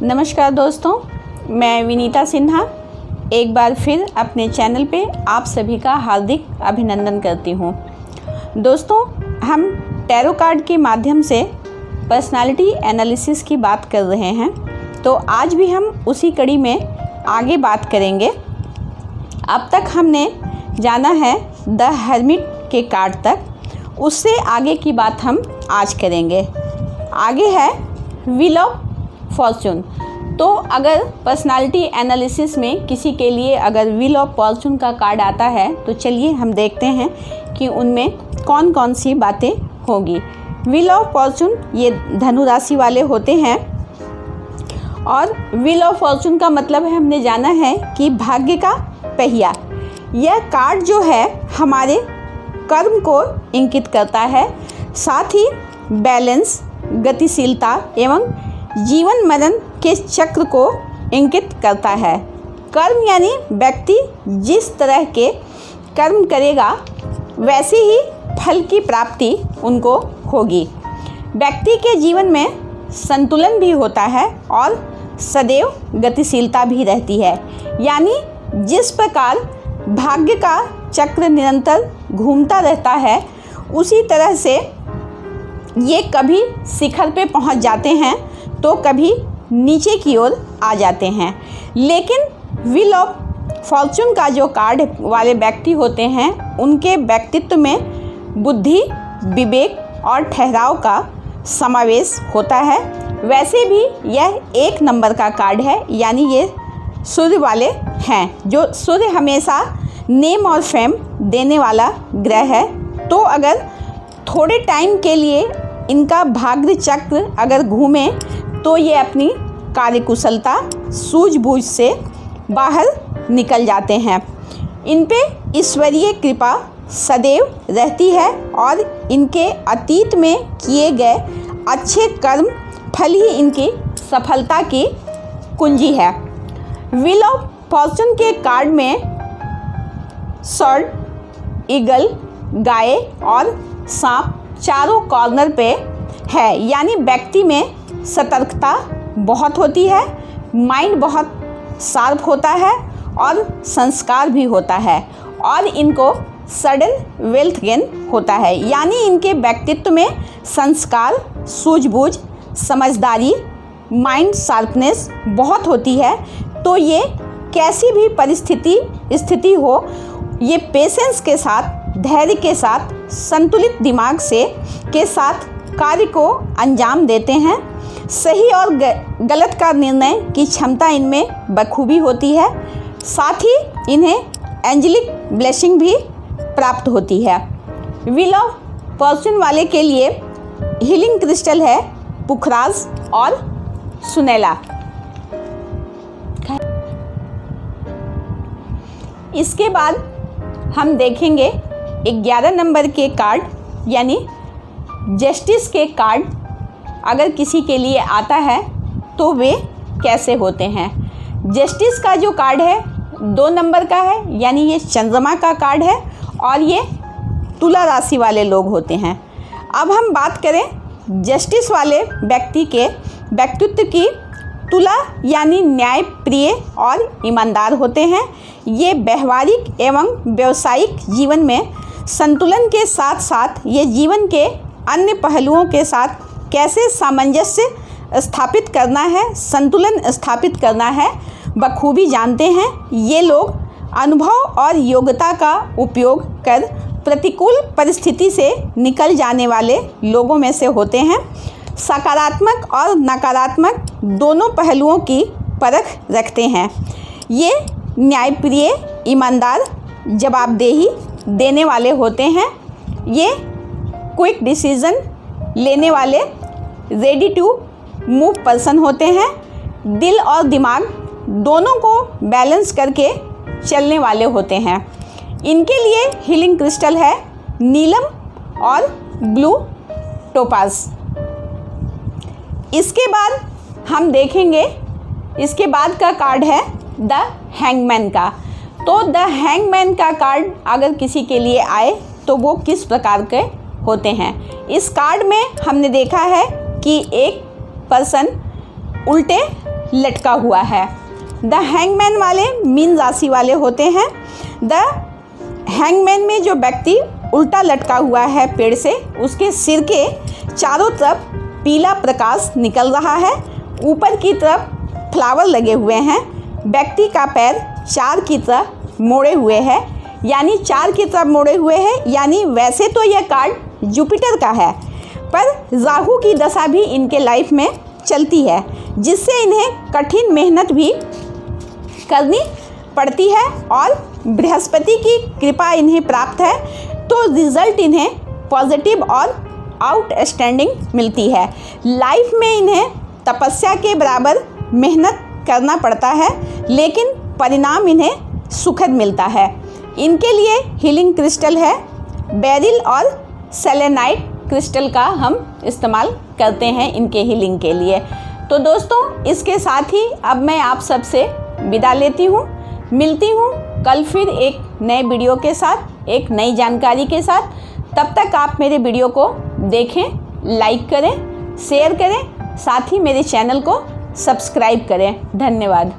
नमस्कार दोस्तों, मैं विनीता सिन्हा एक बार फिर अपने चैनल पे आप सभी का हार्दिक अभिनंदन करती हूँ। दोस्तों, हम टैरो कार्ड के माध्यम से पर्सनालिटी एनालिसिस की बात कर रहे हैं, तो आज भी हम उसी कड़ी में आगे बात करेंगे। अब तक हमने जाना है द हर्मिट के कार्ड तक, उससे आगे की बात हम आज करेंगे। आगे है व्हील ऑफ फॉर्चून। तो अगर पर्सनालिटी एनालिसिस में किसी के लिए अगर व्हील ऑफ फॉर्चून का कार्ड आता है तो चलिए हम देखते हैं कि उनमें कौन कौन सी बातें होगी। व्हील ऑफ फॉर्चून ये धनु राशि वाले होते हैं और व्हील ऑफ फॉर्चून का मतलब है, हमने जाना है कि भाग्य का पहिया। यह कार्ड जो है हमारे कर्म को इंगित करता है, साथ ही बैलेंस, गतिशीलता एवं जीवन मरण के चक्र को इंगित करता है। कर्म यानी व्यक्ति जिस तरह के कर्म करेगा वैसे ही फल की प्राप्ति उनको होगी। व्यक्ति के जीवन में संतुलन भी होता है और सदैव गतिशीलता भी रहती है, यानी जिस प्रकार भाग्य का चक्र निरंतर घूमता रहता है उसी तरह से ये कभी शिखर पे पहुंच जाते हैं तो कभी नीचे की ओर आ जाते हैं। लेकिन व्हील ऑफ फॉर्चून का जो कार्ड वाले व्यक्ति होते हैं उनके व्यक्तित्व में बुद्धि, विवेक और ठहराव का समावेश होता है। वैसे भी यह 1 नंबर का कार्ड है, यानी ये सूर्य वाले हैं, जो सूर्य हमेशा नेम और फेम देने वाला ग्रह है। तो अगर थोड़े टाइम के लिए इनका भाग्य चक्र अगर घूमे तो ये अपनी कार्यकुशलता, सूझबूझ से बाहर निकल जाते हैं। इन पे ईश्वरीय कृपा सदैव रहती है और इनके अतीत में किए गए अच्छे कर्म फल ही इनकी सफलता की कुंजी है। व्हील ऑफ फॉर्चून के कार्ड में स्वर्ण, ईगल, गाय और सांप चारों कॉर्नर पे है, यानी व्यक्ति में सतर्कता बहुत होती है, माइंड बहुत शार्प होता है और संस्कार भी होता है और इनको सडन वेल्थ गेन होता है, यानी इनके व्यक्तित्व में संस्कार, सूझबूझ, समझदारी, माइंड शार्पनेस बहुत होती है। तो ये कैसी भी स्थिति हो, ये पेशेंस के साथ, धैर्य के साथ, संतुलित दिमाग के साथ कार्य को अंजाम देते हैं। सही और गलत का निर्णय की क्षमता इनमें बखूबी होती है, साथ ही इन्हें एंजेलिक ब्लेसिंग भी प्राप्त होती है। व्हील ऑफ फॉर्चून वाले के लिए हीलिंग क्रिस्टल है पुखराज और सुनेला। इसके बाद हम देखेंगे 11 नंबर के कार्ड, यानी जस्टिस के कार्ड अगर किसी के लिए आता है तो वे कैसे होते हैं। जस्टिस का जो कार्ड है 2 नंबर का है, यानी ये चंद्रमा का कार्ड है और ये तुला राशि वाले लोग होते हैं। अब हम बात करें जस्टिस वाले व्यक्ति के व्यक्तित्व की। तुला यानी न्याय प्रिय और ईमानदार होते हैं। ये व्यवहारिक एवं व्यावसायिक जीवन में संतुलन के साथ साथ ये जीवन के अन्य पहलुओं के साथ कैसे सामंजस्य स्थापित करना है, संतुलन स्थापित करना है, बखूबी जानते हैं। ये लोग अनुभव और योग्यता का उपयोग कर प्रतिकूल परिस्थिति से निकल जाने वाले लोगों में से होते हैं। सकारात्मक और नकारात्मक दोनों पहलुओं की परख रखते हैं। ये न्यायप्रिय, ईमानदार, जवाबदेही देने वाले होते हैं। ये क्विक डिसीजन लेने वाले, रेडी टू मूव पर्सन होते हैं। दिल और दिमाग दोनों को बैलेंस करके चलने वाले होते हैं। इनके लिए हीलिंग क्रिस्टल है नीलम और ब्लू टोपाज। इसके बाद हम देखेंगे, इसके बाद का कार्ड है द हैंगमैन का। तो द हैंगमैन का कार्ड अगर किसी के लिए आए तो वो किस प्रकार के होते हैं। इस कार्ड में हमने देखा है कि एक पर्सन उल्टे लटका हुआ है। द हैंगमैन वाले मीन राशि वाले होते हैं। द हैंगमैन में जो व्यक्ति उल्टा लटका हुआ है पेड़ से, उसके सिर के चारों तरफ पीला प्रकाश निकल रहा है। ऊपर की तरफ फ्लावर लगे हुए हैं। व्यक्ति का पैर 4 की तरफ मोड़े हुए है, यानी 4 की तरफ मोड़े हुए हैं। यानी वैसे तो यह कार्ड जुपिटर का है, पर राहु की दशा भी इनके लाइफ में चलती है, जिससे इन्हें कठिन मेहनत भी करनी पड़ती है और बृहस्पति की कृपा इन्हें प्राप्त है, तो रिज़ल्ट इन्हें पॉजिटिव और आउटस्टैंडिंग मिलती है। लाइफ में इन्हें तपस्या के बराबर मेहनत करना पड़ता है, लेकिन परिणाम इन्हें सुखद मिलता है। इनके लिए हीलिंग क्रिस्टल है बेरिल और सेलेनाइट क्रिस्टल का हम इस्तेमाल करते हैं इनके हीलिंग के लिए। तो दोस्तों, इसके साथ ही अब मैं आप सबसे विदा लेती हूँ। मिलती हूँ कल फिर एक नए वीडियो के साथ, एक नई जानकारी के साथ। तब तक आप मेरे वीडियो को देखें, लाइक करें, शेयर करें, साथ ही मेरे चैनल को सब्सक्राइब करें। धन्यवाद।